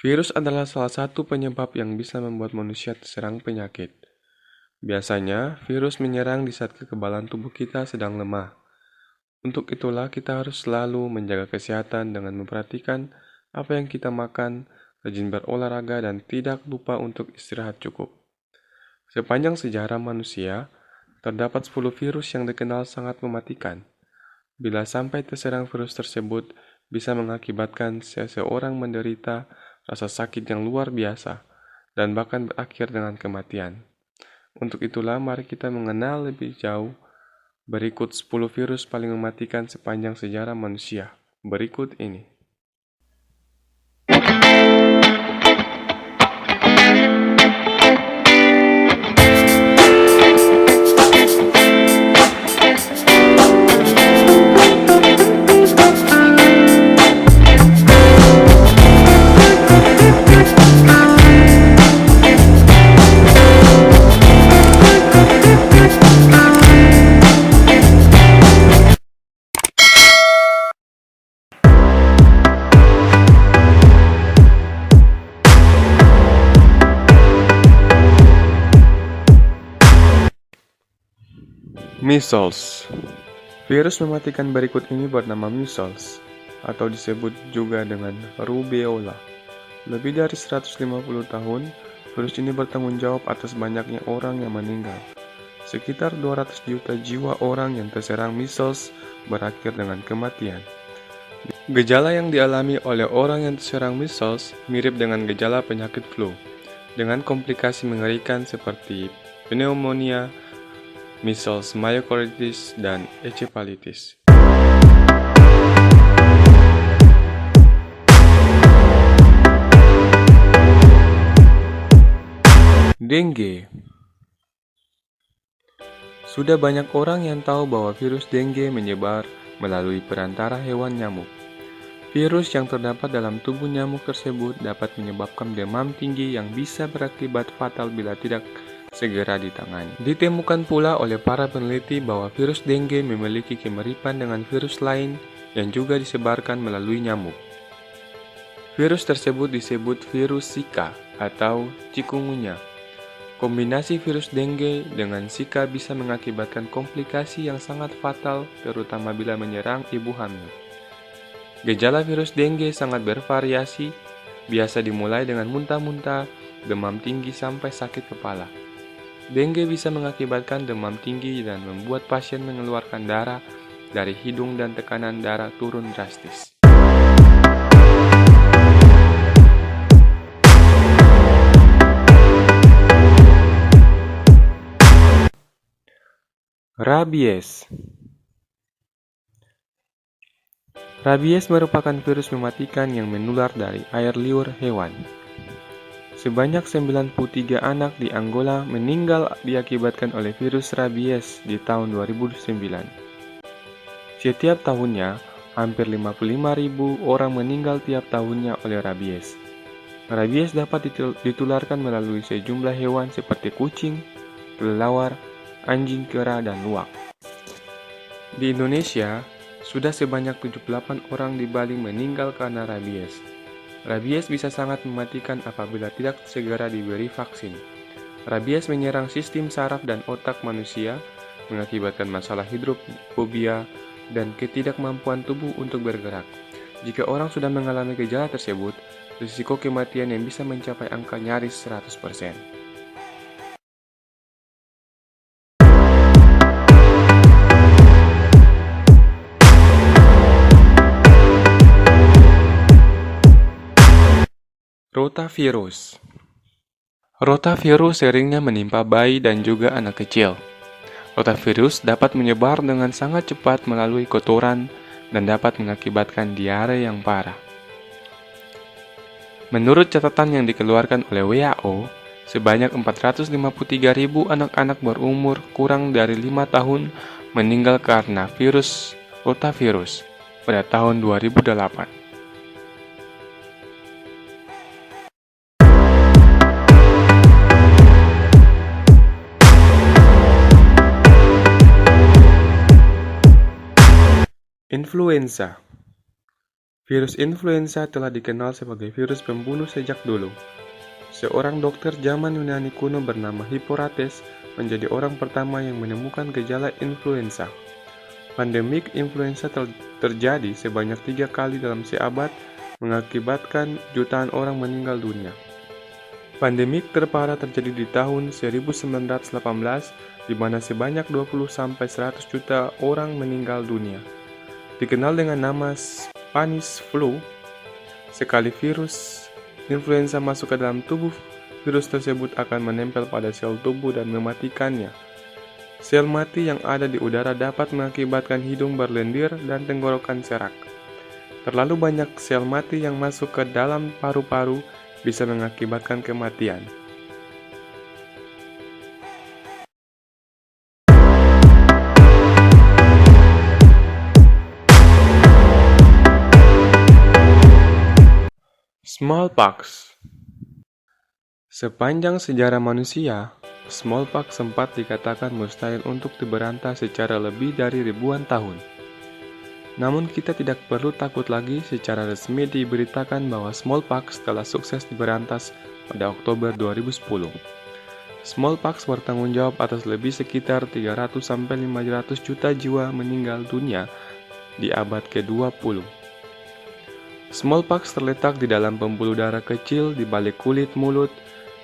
Virus adalah salah satu penyebab yang bisa membuat manusia terserang penyakit. Biasanya, virus menyerang di saat kekebalan tubuh kita sedang lemah. Untuk itulah kita harus selalu menjaga kesehatan dengan memperhatikan apa yang kita makan, rajin berolahraga, dan tidak lupa untuk istirahat cukup. Sepanjang sejarah manusia, terdapat 10 virus yang dikenal sangat mematikan. Bila sampai terserang virus tersebut, bisa mengakibatkan seseorang menderita rasa sakit yang luar biasa, dan bahkan berakhir dengan kematian. Untuk itulah mari kita mengenal lebih jauh berikut 10 virus paling mematikan sepanjang sejarah manusia. Berikut ini. Measles. Virus mematikan berikut ini bernama measles, atau disebut juga dengan rubeola. Lebih dari 150 tahun, virus ini bertanggung jawab atas banyaknya orang yang meninggal. Sekitar 200 juta jiwa orang yang terserang measles berakhir dengan kematian. Gejala yang dialami oleh orang yang terserang measles mirip dengan gejala penyakit flu, dengan komplikasi mengerikan seperti pneumonia, measles myocarditis, dan encephalitis. Dengue. Sudah banyak orang yang tahu bahwa virus dengue menyebar melalui perantara hewan nyamuk. Virus yang terdapat dalam tubuh nyamuk tersebut dapat menyebabkan demam tinggi yang bisa berakibat fatal bila tidak segera ditangani. Ditemukan pula oleh para peneliti bahwa virus dengue memiliki kemiripan dengan virus lain yang juga disebarkan melalui nyamuk. Virus tersebut disebut virus Zika atau chikungunya. Kombinasi virus dengue dengan Zika bisa mengakibatkan komplikasi yang sangat fatal, terutama bila menyerang ibu hamil. Gejala virus dengue sangat bervariasi, biasa dimulai dengan muntah-muntah, demam tinggi sampai sakit kepala. Dengue bisa mengakibatkan demam tinggi dan membuat pasien mengeluarkan darah dari hidung dan tekanan darah turun drastis. Rabies. Rabies merupakan virus mematikan yang menular dari air liur hewan. Sebanyak 93 anak di Angola meninggal diakibatkan oleh virus rabies di tahun 2009. Setiap tahunnya, hampir 55.000 orang meninggal tiap tahunnya oleh rabies. Rabies dapat ditularkan melalui sejumlah hewan seperti kucing, kelelawar, anjing kera, dan luwak. Di Indonesia, sudah sebanyak 78 orang di Bali meninggal karena rabies. Rabies bisa sangat mematikan apabila tidak segera diberi vaksin. Rabies menyerang sistem saraf dan otak manusia, mengakibatkan masalah hidrofobia dan ketidakmampuan tubuh untuk bergerak. Jika orang sudah mengalami gejala tersebut, risiko kematian yang bisa mencapai angka nyaris 100%. Rotavirus. Rotavirus seringnya menimpa bayi dan juga anak kecil. Rotavirus dapat menyebar dengan sangat cepat melalui kotoran dan dapat mengakibatkan diare yang parah. Menurut catatan yang dikeluarkan oleh WHO, sebanyak 453.000 anak-anak berumur kurang dari 5 tahun meninggal karena virus rotavirus pada tahun 2008. Influenza. Virus influenza telah dikenal sebagai virus pembunuh sejak dulu. Seorang dokter zaman Yunani kuno bernama Hippokrates menjadi orang pertama yang menemukan gejala influenza. Pandemik influenza terjadi sebanyak 3 kali dalam seabad, mengakibatkan jutaan orang meninggal dunia. Pandemik terparah terjadi di tahun 1918, di mana sebanyak 20-100 juta orang meninggal dunia. Dikenal dengan nama Spanish flu, sekali virus influenza masuk ke dalam tubuh, virus tersebut akan menempel pada sel tubuh dan mematikannya. Sel mati yang ada di udara dapat mengakibatkan hidung berlendir dan tenggorokan serak. Terlalu banyak sel mati yang masuk ke dalam paru-paru bisa mengakibatkan kematian. Smallpox. Sepanjang sejarah manusia, smallpox sempat dikatakan mustahil untuk diberantas secara lebih dari ribuan tahun. Namun kita tidak perlu takut lagi, secara resmi diberitakan bahwa smallpox telah sukses diberantas pada Oktober 2010. Smallpox bertanggung jawab atas lebih sekitar 300-500 juta jiwa meninggal dunia di abad ke-20. Smallpox terletak di dalam pembuluh darah kecil di balik kulit mulut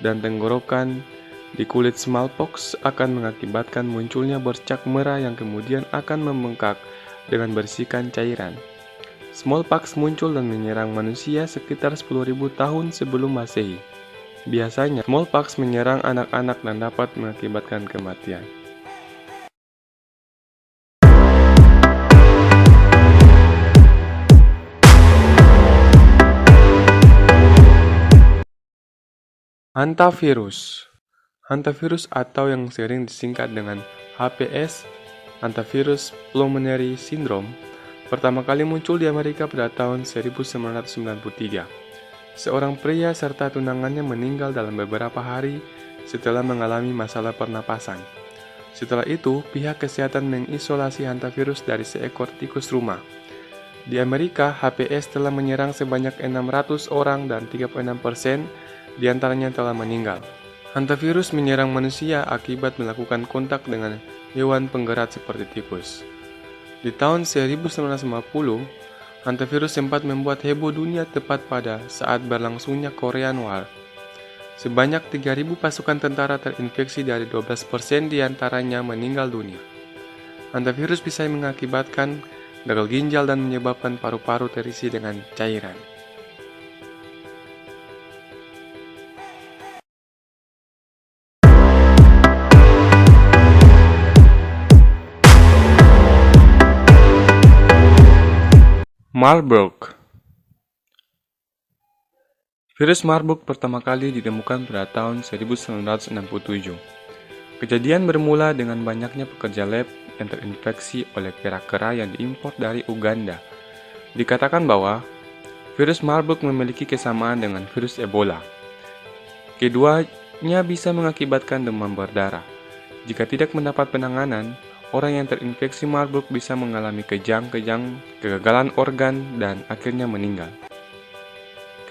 dan tenggorokan. Di kulit smallpox akan mengakibatkan munculnya bercak merah yang kemudian akan membengkak dengan berisikan cairan. Smallpox muncul dan menyerang manusia sekitar 10.000 tahun sebelum Masehi. Biasanya, smallpox menyerang anak-anak dan dapat mengakibatkan kematian. Hantavirus. Hantavirus atau yang sering disingkat dengan HPS, Hantavirus Pulmonary Syndrome, pertama kali muncul di Amerika pada tahun 1993. Seorang pria serta tunangannya meninggal dalam beberapa hari setelah mengalami masalah pernapasan. Setelah itu, pihak kesehatan mengisolasi hantavirus dari seekor tikus rumah. Di Amerika, HPS telah menyerang sebanyak 600 orang dan 36% diantaranya telah meninggal. Hantavirus menyerang manusia akibat melakukan kontak dengan hewan penggerak seperti tikus. Di tahun 1950, hantavirus sempat membuat heboh dunia tepat pada saat berlangsungnya Korean War. Sebanyak 3.000 pasukan tentara terinfeksi dari 12% diantaranya meninggal dunia. Hantavirus bisa mengakibatkan gagal ginjal dan menyebabkan paru-paru terisi dengan cairan. Marburg. Virus Marburg pertama kali ditemukan pada tahun 1967. Kejadian bermula dengan banyaknya pekerja lab yang terinfeksi oleh kera-kera yang diimpor dari Uganda. Dikatakan bahwa virus Marburg memiliki kesamaan dengan virus Ebola. Keduanya bisa mengakibatkan demam berdarah. Jika tidak mendapat penanganan, orang yang terinfeksi Marburg bisa mengalami kejang-kejang, kegagalan organ, dan akhirnya meninggal.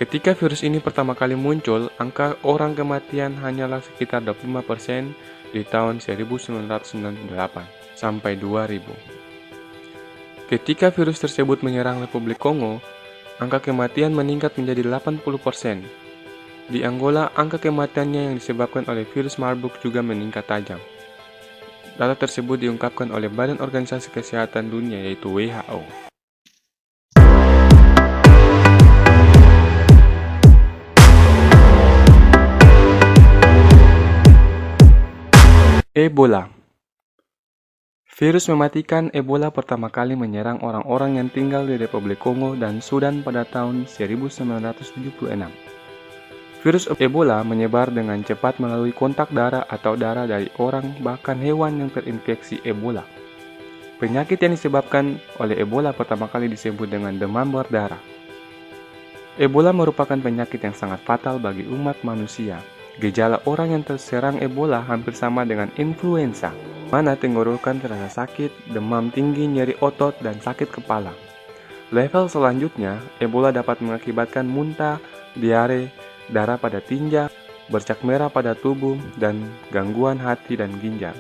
Ketika virus ini pertama kali muncul, angka orang kematian hanyalah sekitar 25% di tahun 1998 sampai 2000. Ketika virus tersebut menyerang Republik Kongo, angka kematian meningkat menjadi 80%. Di Angola, angka kematiannya yang disebabkan oleh virus Marburg juga meningkat tajam. Data tersebut diungkapkan oleh Badan Organisasi Kesehatan Dunia yaitu WHO. Ebola. Virus mematikan Ebola pertama kali menyerang orang-orang yang tinggal di Republik Kongo dan Sudan pada tahun 1976. Virus Ebola menyebar dengan cepat melalui kontak darah atau darah dari orang bahkan hewan yang terinfeksi Ebola. Penyakit yang disebabkan oleh Ebola pertama kali disebut dengan demam berdarah. Ebola merupakan penyakit yang sangat fatal bagi umat manusia. Gejala orang yang terserang Ebola hampir sama dengan influenza, mana tenggorokan terasa sakit, demam tinggi, nyeri otot, dan sakit kepala. Level selanjutnya, Ebola dapat mengakibatkan muntah, diare, darah pada tinja, bercak merah pada tubuh, dan gangguan hati dan ginjal.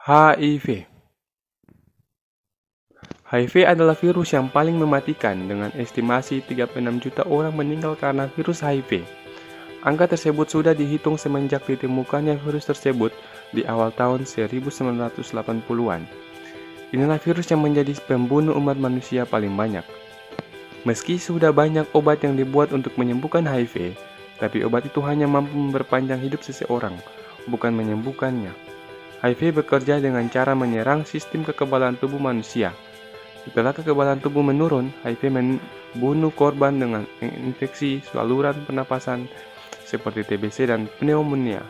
HIV. HIV adalah virus yang paling mematikan dengan estimasi 36 juta orang meninggal karena virus HIV. Angka tersebut sudah dihitung semenjak ditemukannya virus tersebut di awal tahun 1980-an. Inilah virus yang menjadi pembunuh umat manusia paling banyak. Meski sudah banyak obat yang dibuat untuk menyembuhkan HIV, tapi obat itu hanya mampu memperpanjang hidup seseorang, bukan menyembuhkannya. HIV bekerja dengan cara menyerang sistem kekebalan tubuh manusia. Setelah kekebalan tubuh menurun, HIV membunuh korban dengan infeksi saluran pernapasan seperti TBC dan pneumonia.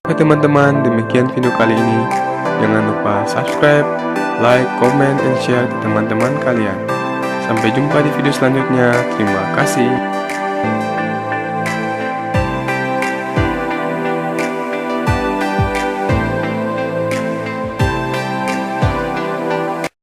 Oke teman-teman, demikian video kali ini. Jangan lupa subscribe, like, comment, dan share ke teman-teman kalian. Sampai jumpa di video selanjutnya. Terima kasih.